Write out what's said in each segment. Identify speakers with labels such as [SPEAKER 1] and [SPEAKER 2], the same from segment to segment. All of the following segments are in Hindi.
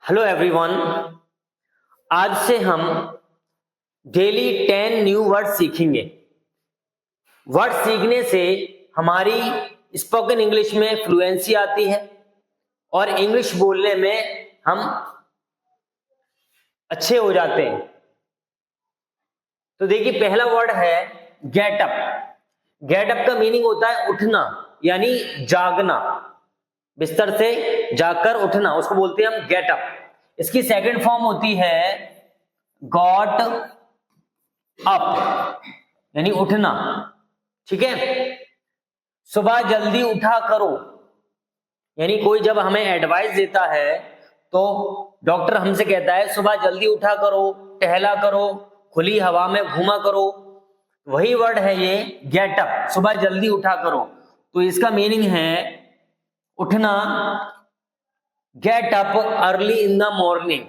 [SPEAKER 1] Hello everyone. आज से हम डेली 10 न्यू वर्ड सीखेंगे। वर्ड सीखने से हमारी स्पोकन इंग्लिश में फ्लुएंसी आती है और इंग्लिश बोलने में हम अच्छे हो जाते हैं। तो देखिए, पहला वर्ड है गेट अप। गेट अप का मीनिंग होता है उठना, यानी जागना, बिस्तर से जागकर उठना, उसको बोलते हैं हम गेट अप। इसकी सेकंड फॉर्म होती है गॉट अप, यानी उठना। ठीक है। सुबह जल्दी उठा करो, यानी कोई जब हमें एडवाइस देता है तो डॉक्टर हमसे कहता है सुबह जल्दी उठा करो, टहला करो, खुली हवा में घूमा करो। वही वर्ड है ये गेट अप, सुबह जल्दी उठा करो। तो इसका मीनिंग है उठना, get up early in the morning,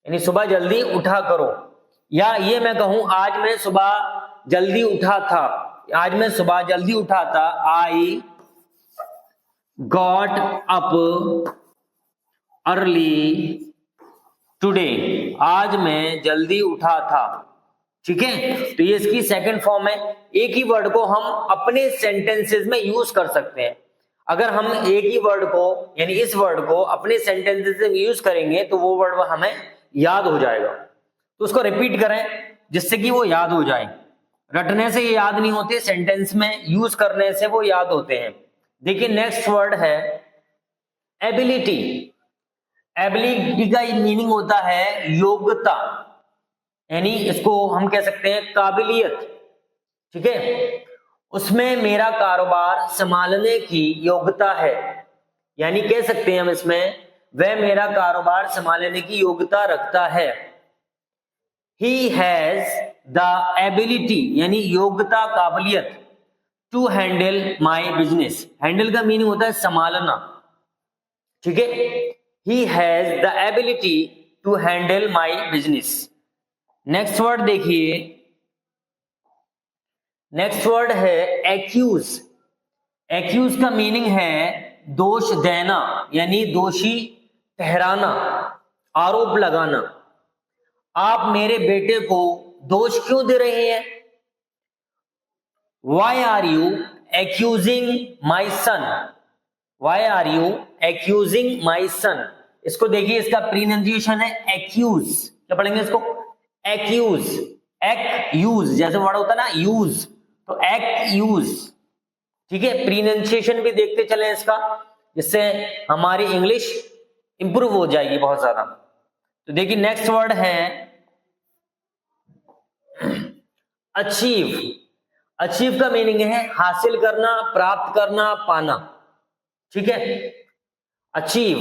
[SPEAKER 1] यानी सुबह जल्दी उठा करो। या ये मैं कहूं आज मैं सुबह जल्दी उठा था, आज मैं सुबह जल्दी उठा था, I got up early today, आज मैं जल्दी उठा था। ठीक है। तो ये इसकी सेकंड फॉर्म है। एक ही वर्ड को हम अपने सेंटेंसेस में यूज कर सकते हैं। अगर हम एक ही वर्ड को, यानी इस वर्ड को अपने सेंटेंसेस में यूज करेंगे तो वो वर्ड हमें याद हो जाएगा। तो उसको रिपीट करें जिससे कि वो याद हो जाए। रटने से ये याद नहीं होते, सेंटेंस में यूज करने से वो याद होते हैं। देखिए, नेक्स्ट वर्ड है एबिलिटी। एबिलिटी का मीनिंग होता है योग्यता, यानी इसको हम कह सकते हैं काबिलियत। ठीक है। उसमें मेरा कारोबार संभालने की योग्यता है, यानी कह सकते हैं हम इसमें वह मेरा कारोबार संभालने की योग्यता रखता है। He has the ability, यानी योग्यता, काबिलियत, to handle my business। Handle का मीनिंग होता है संभालना। ठीक है। He has the ability to handle my business। Next word देखिए, नेक्स्ट वर्ड है एक्यूज। एक्यूज का मीनिंग है दोष देना, यानी दोषी ठहराना, आरोप लगाना। आप मेरे बेटे को दोष क्यों दे रहे हैं? Why are you accusing my son? Why are you accusing my son? इसको देखिए, इसका प्रोनाउंसिएशन है एक्यूज। क्या पढ़ेंगे इसको? एक्यूज। एक्यूज जैसे वर्ड होता है ना यूज, तो एक्यूज। ठीक है। प्रोनाउंसिएशन भी देखते चले इसका, जिससे हमारी इंग्लिश इंप्रूव हो जाएगी बहुत ज्यादा। तो देखिए, नेक्स्ट वर्ड है अचीव। अचीव का मीनिंग है हासिल करना, प्राप्त करना, पाना। ठीक है। अचीव,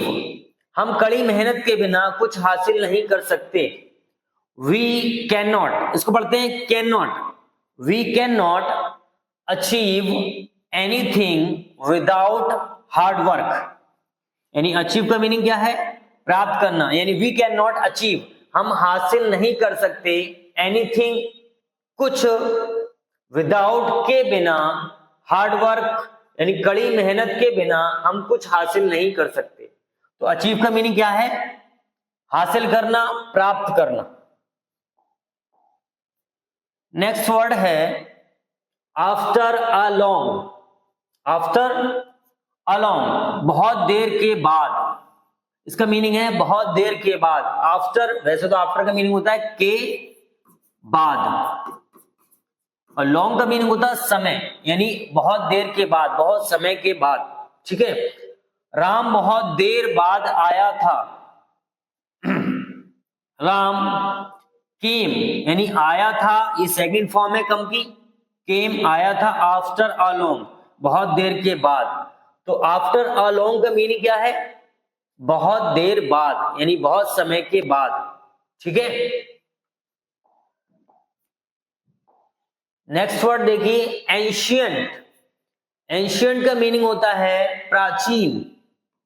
[SPEAKER 1] हम कड़ी मेहनत के बिना कुछ हासिल नहीं कर सकते। वी कैन नॉट, इसको पढ़ते हैं can not. We can not achieve anything without hard work, यानी अचीव का मीनिंग क्या है? प्राप्त करना, यानी वी कैन नॉट अचीव, हम हासिल नहीं कर सकते, एनीथिंग, कुछ, विदाउट, के बिना, हार्ड वर्क, यानी कड़ी मेहनत के बिना हम कुछ हासिल नहीं कर सकते। तो अचीव का मीनिंग क्या है? हासिल करना, प्राप्त करना। नेक्स्ट वर्ड है after a long. After a long, बहुत देर के बाद। इसका मीनिंग है बहुत देर के बाद। आफ्टर, वैसे तो आफ्टर का मीनिंग होता है के बाद, और लॉन्ग का मीनिंग होता है समय, यानी बहुत देर के बाद, बहुत समय के बाद। ठीक है। राम बहुत देर बाद आया था। राम केम, यानी आया था, ये सेकंड फॉर्म है कम की। केम आया था, आफ्टर अ लॉन्ग, बहुत देर के बाद। तो आफ्टर अ लॉन्ग का मीनिंग क्या है? बहुत देर बाद, यानी बहुत समय के बाद। ठीक है। नेक्स्ट वर्ड देखिए एंशियंट। एंशियंट का मीनिंग होता है प्राचीन,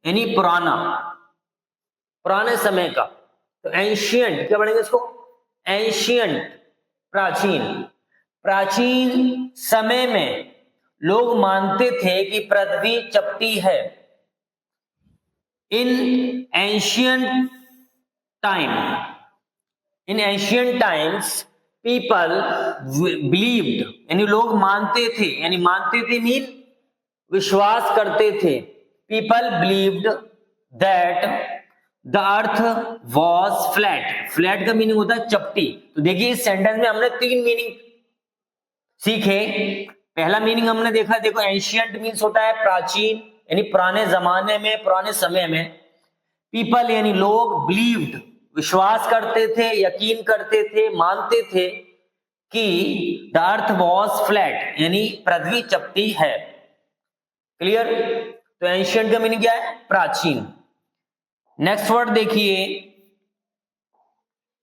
[SPEAKER 1] यानी पुराना, पुराने समय का। तो एंशियंट क्या पढ़ेंगे इसको? एंशियंट, प्राचीन। प्राचीन समय में लोग मानते थे कि पृथ्वी चपटी है। In ancient time, in ancient times people believed, यानी लोग मानते थे, यानी मानते थे मीन विश्वास करते थे। People believed that the earth was flat. Flat का मीनिंग होता है चपटी। तो देखिए इस सेंटेंस में हमने 3 मीनिंग सीखे। पहला मीनिंग हमने देखा, देखो एंशियंट मीन्स होता है प्राचीन, यानी पुराने जमाने में, पुराने समय में। पीपल यानी लोग, बिलीव्ड विश्वास करते थे, यकीन करते थे, मानते थे कि द अर्थ वॉज फ्लैट, यानी पृथ्वी चपटी है। क्लियर? तो एंशियंट का मीनिंग क्या है? प्राचीन। नेक्स्ट वर्ड देखिए,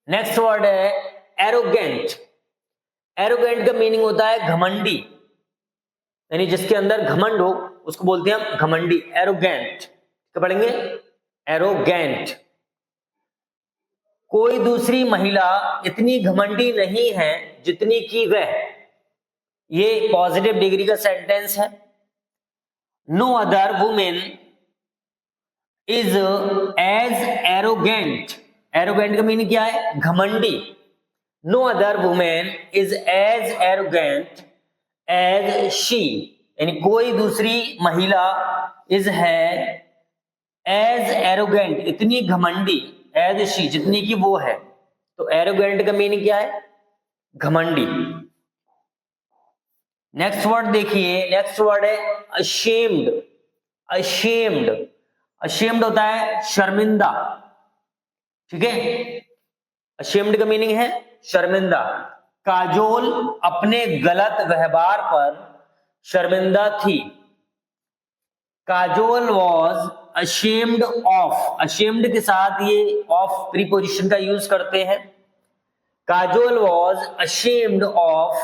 [SPEAKER 1] नेक्स्ट वर्ड है एरोगेंट। एरोगेंट का मीनिंग होता है घमंडी, यानी जिसके अंदर घमंड हो उसको बोलते हैं हम घमंडी, एरोगेंट। क्या पढ़ेंगे? एरोगेंट। कोई दूसरी महिला इतनी घमंडी नहीं है जितनी कि वह। ये पॉजिटिव डिग्री का सेंटेंस है। No other women is as arrogant. Arrogant का मीनिंग क्या है? घमंडी। No other women is as arrogant as she, यानी कोई दूसरी महिला इज है एज एरोगेंट, इतनी घमंडी, एज शी जितनी की वो है। तो एरोगेंट का मीनिंग क्या है? घमंडी। नेक्स्ट वर्ड देखिए, नेक्स्ट वर्ड है अशेम्ड। अशेम्ड, अशेम्ड होता है शर्मिंदा। ठीक है? अशेम्ड का मीनिंग है शर्मिंदा। काजोल अपने गलत व्यवहार पर शर्मिंदा थी। Kajol was ashamed of. Ashamed के साथ ये ऑफ प्रीपोजिशन का यूज करते हैं। Kajol was ashamed of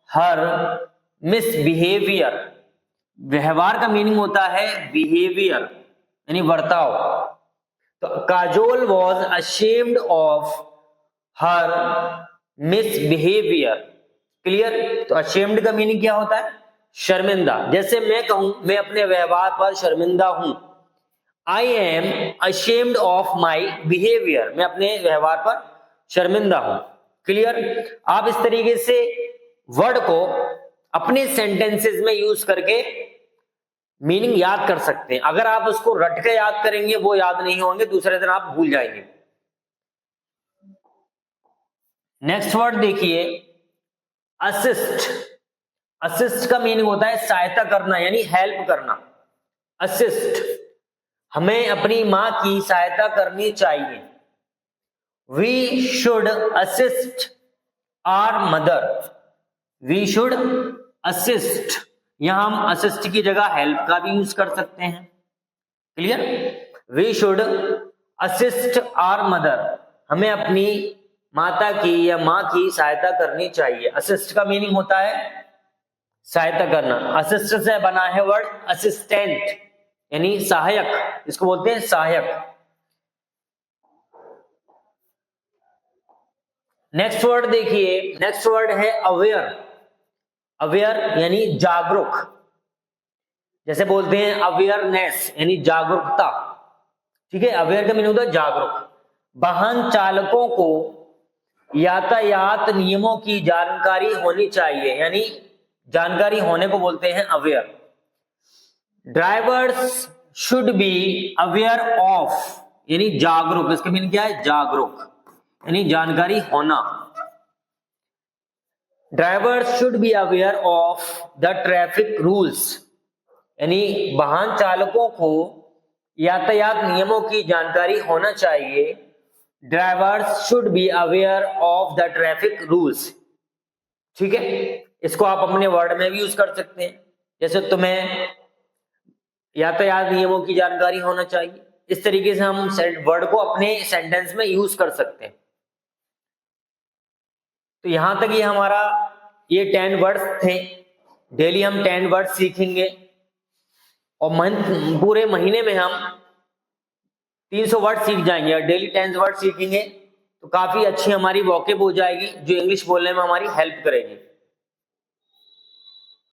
[SPEAKER 1] her misbehaviour. व्यवहार का मीनिंग होता है बिहेवियर, यानी बर्ताव। तो Kajol was ashamed of her misbehaviour. Clear? तो अशेम्ड का मीनिंग क्या होता है? शर्मिंदा। जैसे मैं कहूं मैं अपने व्यवहार पर शर्मिंदा हूं, I am ashamed of my behaviour, मैं अपने व्यवहार पर शर्मिंदा हूं। क्लियर? आप इस तरीके से वर्ड को अपने सेंटेंसेस में यूज करके मीनिंग याद कर सकते हैं। अगर आप उसको रट के याद करेंगे वो याद नहीं होंगे, दूसरे दिन आप भूल जाएंगे। नेक्स्ट वर्ड देखिए असिस्ट। असिस्ट का मीनिंग होता है सहायता करना, यानी हेल्प करना। असिस्ट, हमें अपनी मां की सहायता करनी चाहिए। We should assist our mother. We should assist, यहां हम असिस्ट की जगह हेल्प का भी यूज कर सकते हैं। Clear? We should assist our mother, हमें अपनी माता की या मां की सहायता करनी चाहिए। असिस्ट का मीनिंग होता है सहायता करना। असिस्ट से बना है वर्ड असिस्टेंट, यानी सहायक, इसको बोलते हैं सहायक। नेक्स्ट वर्ड देखिए, नेक्स्ट वर्ड है अवेयर। अवेयर यानी जागरूक। जैसे बोलते हैं अवेयरनेस, यानी जागरूकता। ठीक है? अवेयर का मीनिंग होता है जागरूक। वाहन चालकों को यातायात नियमों की जानकारी होनी चाहिए, यानी जानकारी होने को बोलते हैं aware. Drivers should be aware of, यानी जागरूक, इसका मीनिंग क्या है? जागरूक, यानी जानकारी होना। Drivers should be aware of the traffic rules, यानी वाहन चालकों को यातायात नियमों की जानकारी होना चाहिए। Drivers should be aware of the traffic rules. ठीक है? इसको आप अपने वर्ड में भी यूज कर सकते हैं। जैसे तुम्हें यातायात नियमों की जानकारी होना चाहिए। इस तरीके से हम वर्ड को अपने सेंटेंस में यूज कर सकते हैं। तो यहां तक ये हमारा ये 10 वर्ड्स थे। डेली हम 10 वर्ड्स सीखेंगे और पूरे महीने में हम 300 वर्ड सीख जाएंगे और डेली 10 वर्ड सीखेंगे तो काफी अच्छी हमारी वॉकेब हो जाएगी, जो इंग्लिश बोलने में हमारी हेल्प करेगी।